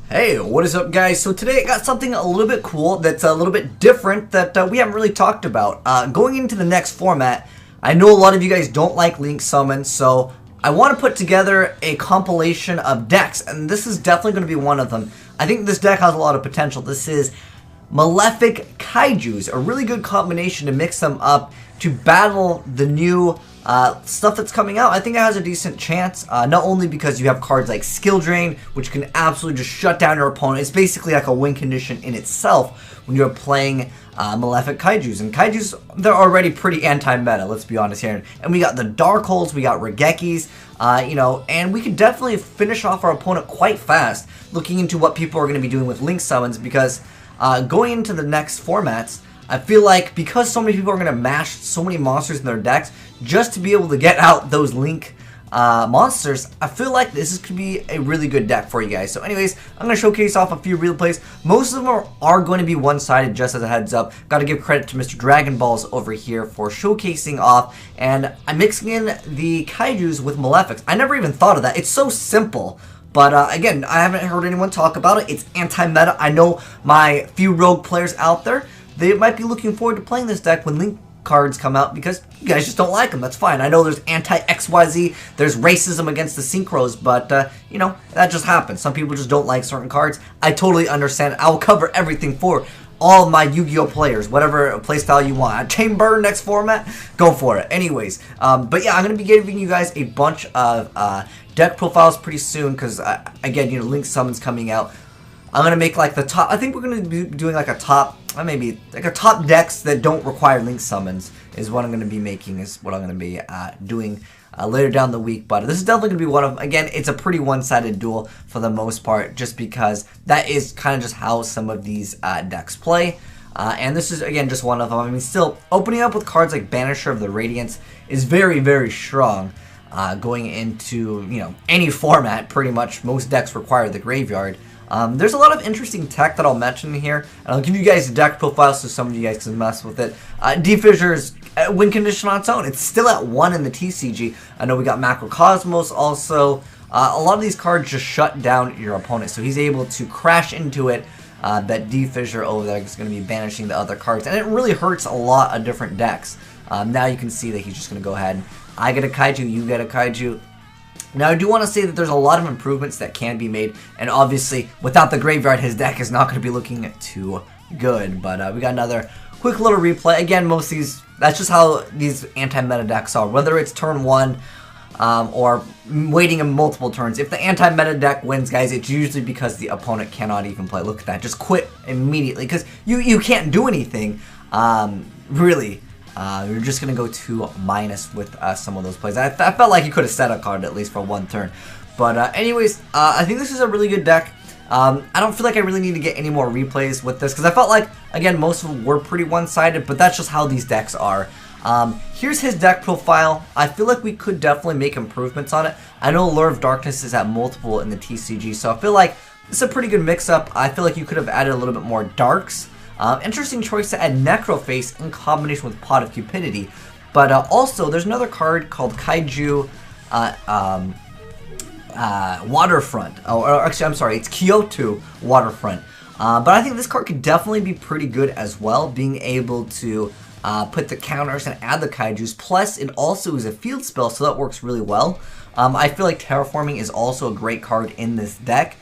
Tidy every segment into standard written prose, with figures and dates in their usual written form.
Hey, what is up guys? So today I got something a little bit cool that's a little bit different that we haven't really talked about. Going into the next format, I know a lot of you guys don't like Link Summons, so I want to put together a compilation of decks, and this is definitely going to be one of them. I think this deck has a lot of potential. This is Malefic Kaijus, a really good combination to mix them up to battle the new stuff that's coming out. I think it has a decent chance, not only because you have cards like Skill Drain, which can absolutely just shut down your opponent. It's basically like a win condition in itself when you're playing Malefic Kaijus. And Kaijus, they're already pretty anti-meta, let's be honest here. And we got the Dark Holes, we got Regekis, and we could definitely finish off our opponent quite fast, looking into what people are going to be doing with Link Summons, because going into the next formats, I feel like because so many people are going to mash so many monsters in their decks just to be able to get out those Link monsters, I feel like this could be a really good deck for you guys. So anyways, I'm going to showcase off a few real plays. Most of them are going to be one-sided, just as a heads up. Got to give credit to Mr. Dragon Balls over here for showcasing off, and I'm mixing in the Kaijus with Malefics. I never even thought of that. It's so simple. But again, I haven't heard anyone talk about it. It's anti-meta. I know my few rogue players out there, they might be looking forward to playing this deck when Link cards come out because you guys just don't like them. That's fine. I know there's anti-XYZ, there's racism against the Synchros, but, that just happens. Some people just don't like certain cards. I totally understand. I will cover everything for all my Yu-Gi-Oh players, whatever playstyle you want. Chamber next format, go for it. Anyways, but yeah, I'm going to be giving you guys a bunch of deck profiles pretty soon because, again, Link Summons coming out. I'm going to make like the top, I think we're going to be doing like a top, maybe like a top decks that don't require Link Summons is what I'm going to be making, is what I'm going to be doing later down the week. But this is definitely going to be one of, again, it's a pretty one-sided duel for the most part, just because that is kind of just how some of these decks play. And this is, again, just one of them. I mean, still, opening up with cards like Banisher of the Radiance is very, very strong. Going into, any format, pretty much, most decks require the graveyard. There's a lot of interesting tech that I'll mention here, and I'll give you guys deck profiles so some of you guys can mess with it. D-Fissure's win condition on its own. It's still at 1 in the TCG. I know we got Macrocosmos also. A lot of these cards just shut down your opponent, so he's able to crash into it. That D-Fissure over there is going to be banishing the other cards, and it really hurts a lot of different decks. Now you can see that he's just going to go ahead. I get a Kaiju, you get a Kaiju. Now, I do want to say that there's a lot of improvements that can be made, and obviously, without the graveyard, his deck is not going to be looking too good. But we got another quick little replay. Again, most of these, that's just how these anti-meta decks are, whether it's turn 1 or waiting in multiple turns. If the anti-meta deck wins, guys, it's usually because the opponent cannot even play. Look at that. Just quit immediately, because you can't do anything, really. You're just going to go to minus with some of those plays. I felt like you could have set a card at least for one turn. But anyways, I think this is a really good deck. I don't feel like I really need to get any more replays with this, because I felt like, again, most of them were pretty one-sided, but that's just how these decks are. Here's his deck profile. I feel like we could definitely make improvements on it. I know Lure of Darkness is at multiple in the TCG, so I feel like it's a pretty good mix-up. I feel like you could have added a little bit more Darks. Interesting choice to add Necroface in combination with Pot of Cupidity. But also, there's another card called Kaiju Waterfront. Or actually, I'm sorry, it's Kyoto Waterfront. But I think this card could definitely be pretty good as well, being able to put the counters and add the Kaijus. Plus, it also is a field spell, so that works really well. I feel like Terraforming is also a great card in this deck.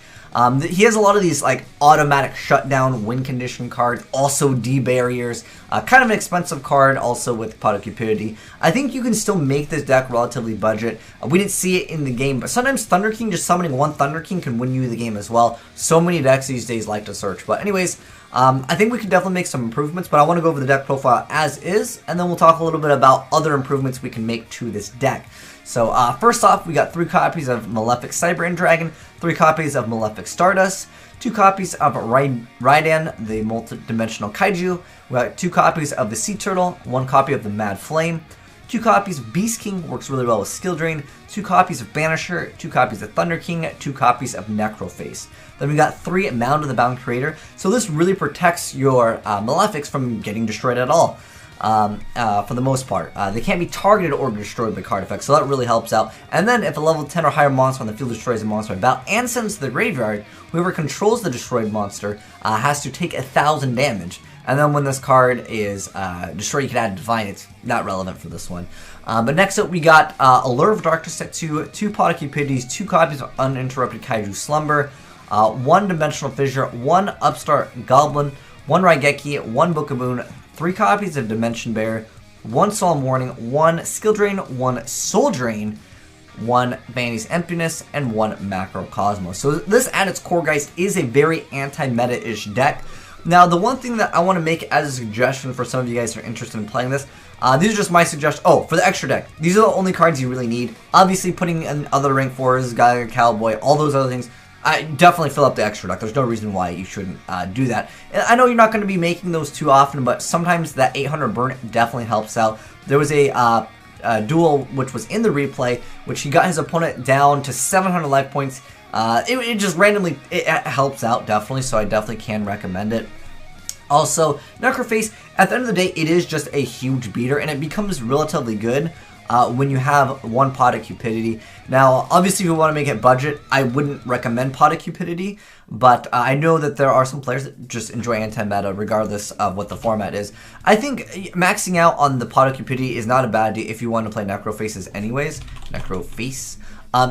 He has a lot of these like automatic shutdown win condition cards, also D-barriers, kind of an expensive card also with Pot of Cupidity. I think you can still make this deck relatively budget. We didn't see it in the game, but sometimes Thunder King, just summoning one Thunder King can win you the game as well. So many decks these days like to search. But anyways, I think we can definitely make some improvements, but I want to go over the deck profile as is, and then we'll talk a little bit about other improvements we can make to this deck. So first off, we got 3 copies of Malefic Cyber Dragon, 3 copies of Malefic Stardust, 2 copies of Raiden, the multi-dimensional Kaiju. We got 2 copies of the Sea Turtle, 1 copy of the Mad Flame, 2 copies of Beast King, works really well with Skill Drain, 2 copies of Banisher, 2 copies of Thunder King, 2 copies of Necroface. Then we got 3 Mound of the Bound Creator, so this really protects your Malefics from getting destroyed at all. for the most part. They can't be targeted or destroyed by card effects, so that really helps out. And then if a level 10 or higher monster on the field destroys a monster by battle and sends to the graveyard, whoever controls the destroyed monster has to take 1,000 damage. And then when this card is destroyed, you can add Divine. It's not relevant for this one. But next up, we got Allure of Darkness set to 2 Pot of Cupidities, 2 copies of Uninterrupted Kaiju Slumber, 1 Dimensional Fissure, 1 Upstart Goblin, 1 Raigeki, 1 Book of Moon, 3 copies of Dimension Bear, 1 Solemn Warning, 1 Skill Drain, 1 Soul Drain, 1 Vanity's Emptiness, and 1 Macrocosmos. So this at its core, guys, is a very anti-meta-ish deck. Now, the one thing that I want to make as a suggestion for some of you guys who are interested in playing this, these are just my suggestions. Oh, for the extra deck, these are the only cards you really need. Obviously, putting in other rank 4s, Gaia Cowboy, all those other things, I definitely fill up the extra deck. There's no reason why you shouldn't do that. And I know you're not going to be making those too often, but sometimes that 800 burn definitely helps out. There was a duel which was in the replay, which he got his opponent down to 700 life points. It just randomly, it helps out, definitely, so I definitely can recommend it. Also, Necroface, at the end of the day, it is just a huge beater, and it becomes relatively good when you have 1 Pot of Cupidity. Now, obviously, if you want to make it budget, I wouldn't recommend Pot of Cupidity, but I know that there are some players that just enjoy anti-meta regardless of what the format is. I think maxing out on the Pot of Cupidity is not a bad idea if you want to play Necrofaces anyways. Necroface.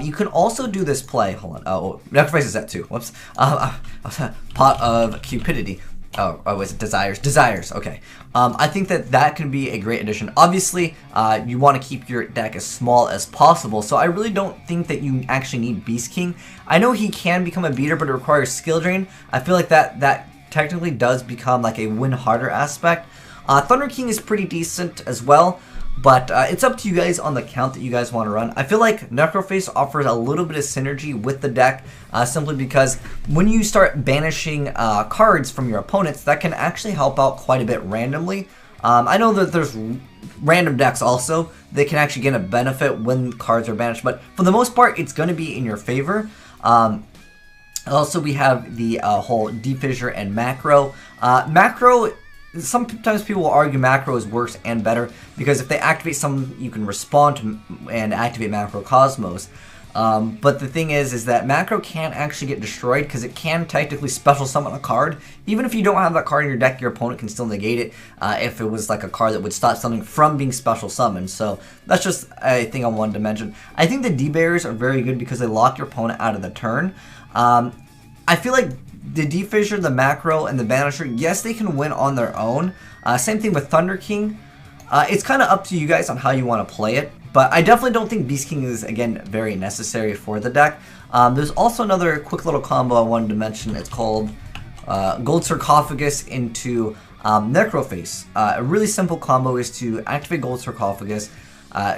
You can also do this play. Hold on. Oh, Necroface is at 2. Whoops. Pot of Cupidity. Oh, was it Desires? Desires, okay. I think that can be a great addition. Obviously, you want to keep your deck as small as possible, so I really don't think that you actually need Beast King. I know he can become a beater, but it requires Skill Drain. I feel like that technically does become like a win harder aspect. Thunder King is pretty decent as well, but it's up to you guys on the count that you guys want to run. I feel like Necroface offers a little bit of synergy with the deck, simply because when you start banishing cards from your opponents, that can actually help out quite a bit randomly. I know that there's random decks also that can actually get a benefit when cards are banished, but for the most part, it's going to be in your favor. Also, we have the whole Defissure and Macro. Macro, sometimes people will argue Macro is worse and better, because if they activate some, you can respond to and activate Macrocosmos. But the thing is that Macro can't actually get destroyed because it can technically special summon a card. Even if you don't have that card in your deck, your opponent can still negate it if it was like a card that would stop something from being special summoned. So that's just a thing I wanted to mention. I think the D-Barriers are very good because they lock your opponent out of the turn. I feel like the Defissure, the Macro, and the Banisher, yes, they can win on their own. Same thing with Thunder King. It's kind of up to you guys on how you want to play it, but I definitely don't think Beast King is, again, very necessary for the deck. There's also another quick little combo I wanted to mention. It's called Gold Sarcophagus into Necroface. A really simple combo is to activate Gold Sarcophagus,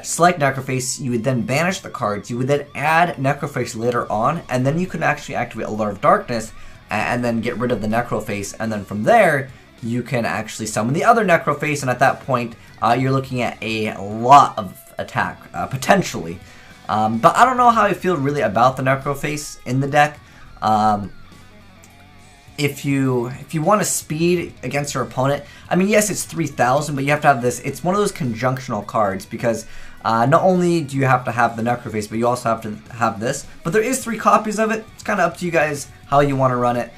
select Necroface, you would then banish the cards, you would then add Necroface later on, and then you can actually activate Allure of Darkness, and then get rid of the Necroface, and then from there, you can actually summon the other Necroface, and at that point, you're looking at a lot of attack, potentially. But I don't know how I feel really about the Necroface in the deck. If you want to speed against your opponent, I mean, yes, it's 3,000, but you have to have this. It's one of those conjunctional cards, because not only do you have to have the Necroface, but you also have to have this. But there is 3 copies of it. It's kind of up to you guys how you want to run it.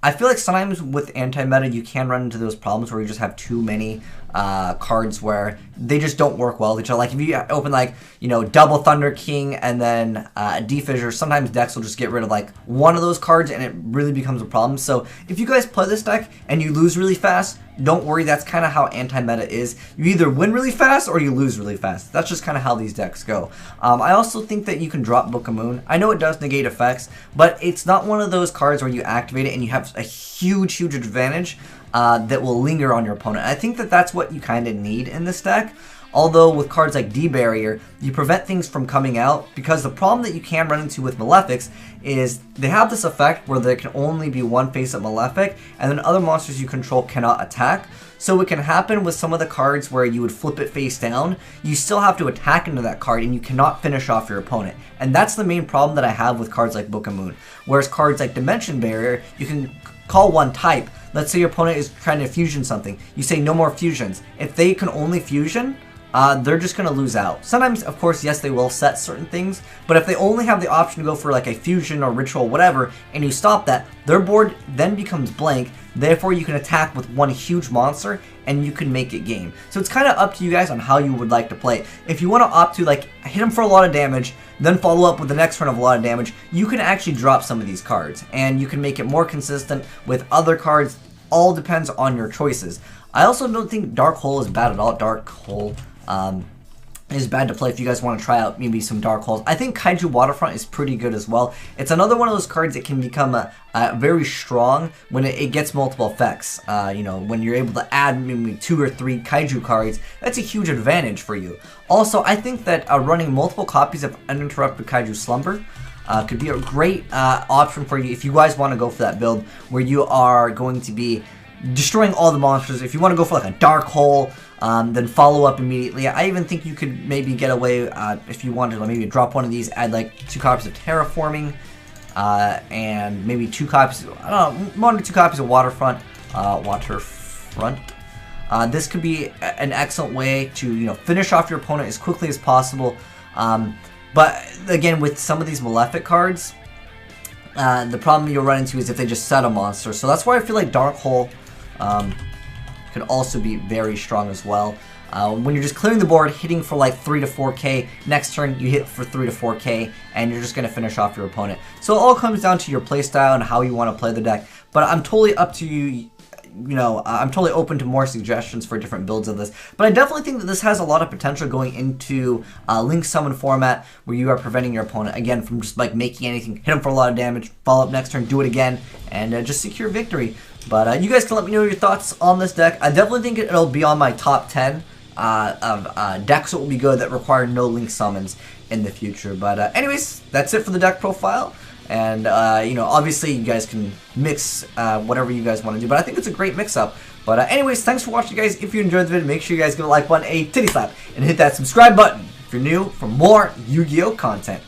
I feel like sometimes with anti-meta, you can run into those problems where you just have too many cards where they just don't work well with each other. Like if you open like, you know, double Thunder King and then Defissure, sometimes decks will just get rid of like one of those cards and it really becomes a problem. So if you guys play this deck and you lose really fast, don't worry, that's kind of how anti-meta is. You either win really fast or you lose really fast. That's just kind of how these decks go. I also think that you can drop Book of Moon. I know it does negate effects, but it's not one of those cards where you activate it and you have a huge advantage that will linger on your opponent. I think that that's what you kind of need in this deck. Although with cards like D-Barrier, you prevent things from coming out, because the problem that you can run into with Malefics is they have this effect where there can only be one face-up Malefic, and then other monsters you control cannot attack. So it can happen with some of the cards where you would flip it face down, you still have to attack into that card and you cannot finish off your opponent. And that's the main problem that I have with cards like Book of Moon. Whereas cards like Dimension Barrier, you can call one type, let's say your opponent is trying to fusion something. You say no more fusions. If they can only fusion, they're just going to lose out. Sometimes, of course, yes, they will set certain things, but if they only have the option to go for like a fusion or ritual, whatever, and you stop that, their board then becomes blank. Therefore, you can attack with one huge monster, and you can make it game. So it's kind of up to you guys on how you would like to play. If you want to opt to like hit them for a lot of damage, then follow up with the next turn of a lot of damage, you can actually drop some of these cards, and you can make it more consistent with other cards. All depends on your choices. I also don't think Dark Hole is bad at all. Dark Hole is bad to play if you guys want to try out maybe some Dark Holes. I think Kaiju Waterfront is pretty good as well. It's another one of those cards that can become very strong when it gets multiple effects. You know, when you're able to add maybe 2 or 3 Kaiju cards, that's a huge advantage for you. Also, I think that running multiple copies of Uninterrupted Kaiju Slumber could be a great option for you if you guys want to go for that build where you are going to be destroying all the monsters. If you want to go for like a Dark Hole, then follow up immediately. I even think you could maybe get away if you wanted to maybe drop one of these, add like 2 copies of Terraforming, and maybe 2 copies, I don't know, 1 or 2 copies of Waterfront. This could be an excellent way to, you know, finish off your opponent as quickly as possible. But again, with some of these Malefic cards, the problem you'll run into is if they just set a monster. So that's why I feel like Dark Hole could also be very strong as well. When you're just clearing the board, hitting for like 3 to 4k, next turn you hit for 3 to 4k, and you're just going to finish off your opponent. So it all comes down to your playstyle and how you want to play the deck. But I'm totally up to you. You know, I'm totally open to more suggestions for different builds of this. But I definitely think that this has a lot of potential going into Link Summon format where you are preventing your opponent, again, from just like making anything, hit them for a lot of damage, follow up next turn, do it again, and just secure victory. But you guys can let me know your thoughts on this deck. I definitely think it'll be on my top 10 of decks that will be good that require no Link Summons in the future. But anyways, that's it for the deck profile. And, you know, obviously you guys can mix whatever you guys want to do. But I think it's a great mix-up. But anyways, thanks for watching, guys. If you enjoyed the video, make sure you guys give a like button, a titty slap, and hit that subscribe button if you're new for more Yu-Gi-Oh! Content.